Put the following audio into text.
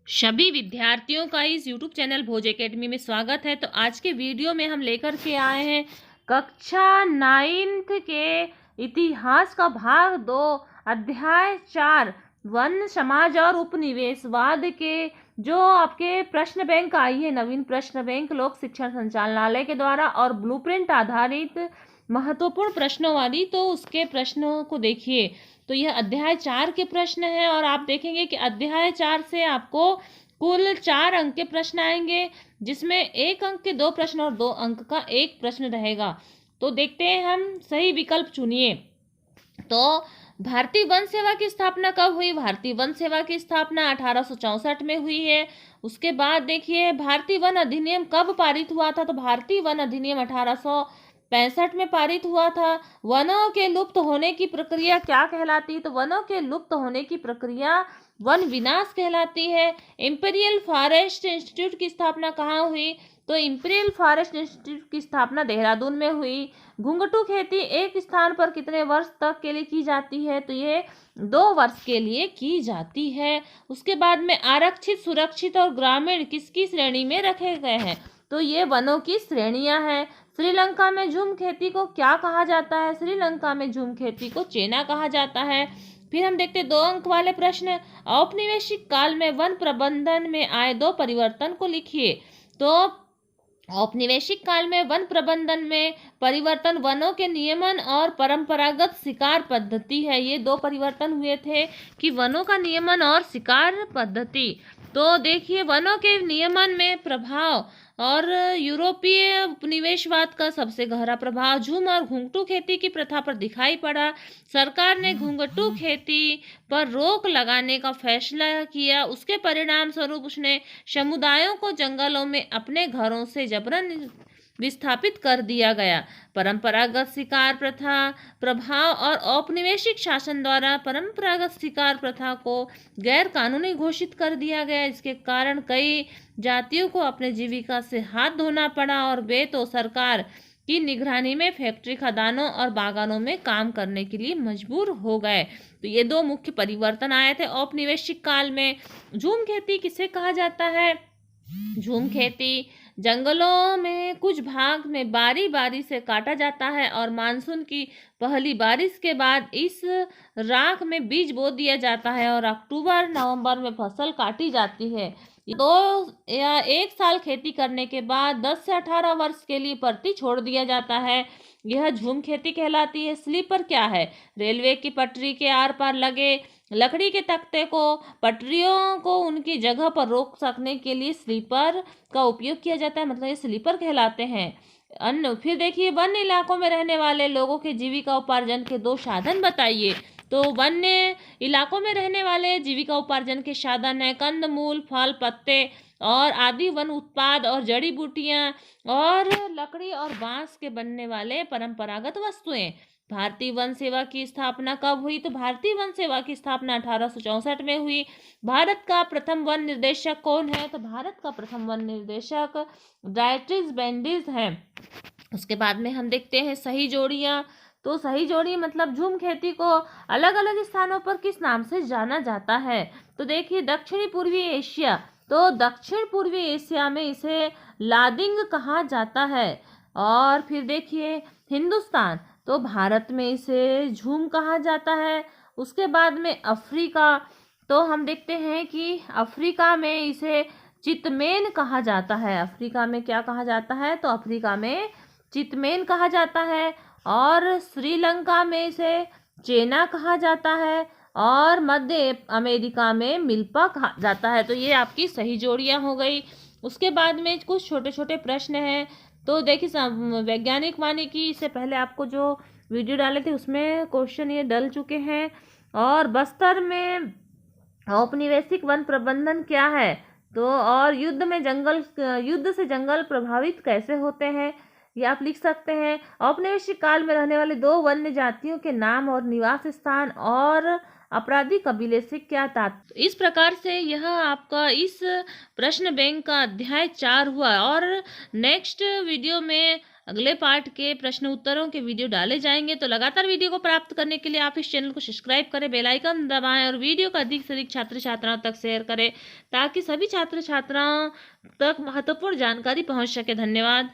सभी विद्यार्थियों का इस YouTube चैनल भोज एकेडमी में स्वागत है। तो आज के वीडियो में हम लेकर के आए हैं कक्षा 9th के इतिहास का भाग 2 अध्याय 4 वन समाज और उपनिवेशवाद के जो आपके प्रश्न बैंक आई है, नवीन प्रश्न बैंक लोक शिक्षण संचालनालय के द्वारा और ब्लूप्रिंट आधारित महत्वपूर्ण प्रश्नों वाली, तो उसके प्रश्नों को देखिए। तो यह अध्याय 4 के प्रश्न है और आप देखेंगे कि अध्याय 4 से आपको कुल 4 अंक के प्रश्न आएंगे, जिसमें 1 अंक के 2 प्रश्न और 2 अंक का 1 प्रश्न रहेगा। तो देखते हैं, हम सही विकल्प चुनिए। तो भारतीय वन सेवा की स्थापना कब हुई? भारतीय वन सेवा की स्थापना 1864 में हुई है। उसके बाद देखिए, भारतीय वन अधिनियम कब पारित हुआ था? तो भारतीय वन अधिनियम 1865 में पारित हुआ था। वनों के लुप्त होने की प्रक्रिया क्या कहलाती है? तो वनों के लुप्त होने की प्रक्रिया वन विनाश कहलाती है। इंपीरियल फॉरेस्ट इंस्टीट्यूट की स्थापना कहाँ हुई? तो इंपीरियल फॉरेस्ट इंस्टीट्यूट की स्थापना देहरादून में हुई। घुंघटू खेती एक स्थान पर कितने वर्ष तक के लिए की जाती है? तो ये 2 वर्ष के लिए की जाती है। उसके बाद में आरक्षित, सुरक्षित और ग्रामीण किसकी श्रेणी में रखे गए हैं? तो ये वनों की श्रेणियां हैं। श्रीलंका में झूम खेती को क्या कहा जाता है? श्रीलंका में झूम खेती को चेना कहा जाता है। फिर हम देखते 2 अंक वाले प्रश्न। औपनिवेशिक काल में वन प्रबंधन में आए 2 परिवर्तन को लिखिए। तो औपनिवेशिक काल में वन प्रबंधन में परिवर्तन वनों के नियमन और परंपरागत शिकार पद्धति है। ये 2 परिवर्तन हुए थे कि वनों का नियमन और शिकार पद्धति। तो देखिए, वनों के नियमन में प्रभाव और यूरोपीय उपनिवेशवाद का सबसे गहरा प्रभाव झूम और घुंघटू खेती की प्रथा पर दिखाई पड़ा। सरकार ने घुंघटू खेती पर रोक लगाने का फैसला किया। उसके परिणाम स्वरूप उसने समुदायों को जंगलों में अपने घरों से जबरन विस्थापित कर दिया गया। परंपरागत शिकार प्रथा प्रभाव और औपनिवेशिक शासन द्वारा परंपरागत शिकार प्रथा को गैर कानूनी घोषित कर दिया गया। इसके कारण कई जातियों को अपने जीविका से हाथ धोना पड़ा और वे तो सरकार की निगरानी में फैक्ट्री, खदानों और बागानों में काम करने के लिए मजबूर हो गए। तो ये 2 मुख्य परिवर्तन आए थे औपनिवेशिक काल में। झूम खेती किसे कहा जाता है? झूम खेती जंगलों में कुछ भाग में बारी बारी से काटा जाता है और मानसून की पहली बारिश के बाद इस राख में बीज बो दिया जाता है और अक्टूबर नवंबर में फसल काटी जाती है। 2 या 1 साल खेती करने के बाद 10 से 18 वर्ष के लिए परती छोड़ दिया जाता है। यह झूम खेती कहलाती है। स्लीपर क्या है? रेलवे की पटरी के आर पार लगे लकड़ी के तख्ते को पटरियों को उनकी जगह पर रोक सकने के लिए स्लीपर का उपयोग किया जाता है, मतलब ये स्लीपर कहलाते हैं। अन्य फिर देखिए, वन्य इलाकों में रहने वाले लोगों के जीविका उपार्जन के 2 साधन बताइए। तो वन्य इलाकों में रहने वाले जीविका उपार्जन के साधन है कंदमूल, फल, पत्ते और आदि वन उत्पाद और जड़ी बूटियां और लकड़ी और बांस के बनने वाले परंपरागत वस्तुएं। भारतीय वन सेवा की स्थापना कब हुई? तो भारतीय वन सेवा की स्थापना 1864 में हुई। भारत का प्रथम वन निर्देशक कौन है? तो भारत का प्रथम वन निर्देशक डायट्रिस बेंडिस है। उसके बाद में हम देखते हैं सही जोड़ियां। तो सही जोड़ी मतलब झूम खेती को अलग अलग स्थानों पर किस नाम से जाना जाता है? तो देखिए, दक्षिणी पूर्वी एशिया, तो दक्षिण पूर्वी एशिया में इसे लादिंग कहा जाता है। और फिर देखिए, हिंदुस्तान, तो भारत में इसे झूम कहा जाता है। उसके बाद में अफ्रीका, तो हम देखते हैं कि अफ्रीका में इसे चितमेन कहा जाता है। अफ्रीका में क्या कहा जाता है? तो अफ्रीका में चितमेन कहा जाता है। और श्रीलंका में इसे चेना कहा जाता है और मध्य अमेरिका में मिल्पा कहा जाता है। तो ये आपकी सही जोड़ियां हो गई। उसके बाद में कुछ छोटे छोटे प्रश्न हैं। तो देखिए, वैज्ञानिक वानिकी से पहले आपको जो वीडियो डाले थे उसमें क्वेश्चन ये डल चुके हैं। और बस्तर में औपनिवेशिक वन प्रबंधन क्या है? तो और युद्ध से जंगल प्रभावित कैसे होते हैं, ये आप लिख सकते हैं। औपनिवेशिक काल में रहने वाले 2 वन्य जातियों के नाम और निवास स्थान और अपराधी कबीले से क्या तात्पर्य। इस प्रकार से यह आपका इस प्रश्न बैंक का अध्याय 4 हुआ। और नेक्स्ट वीडियो में अगले पार्ट के प्रश्न उत्तरों के वीडियो डाले जाएंगे। तो लगातार वीडियो को प्राप्त करने के लिए आप इस चैनल को सब्सक्राइब करें, बेल आइकन दबाएं और वीडियो को अधिक से अधिक छात्र छात्राओं तक शेयर करें ताकि सभी छात्र छात्राओं तक महत्वपूर्ण जानकारी पहुंच सके। धन्यवाद।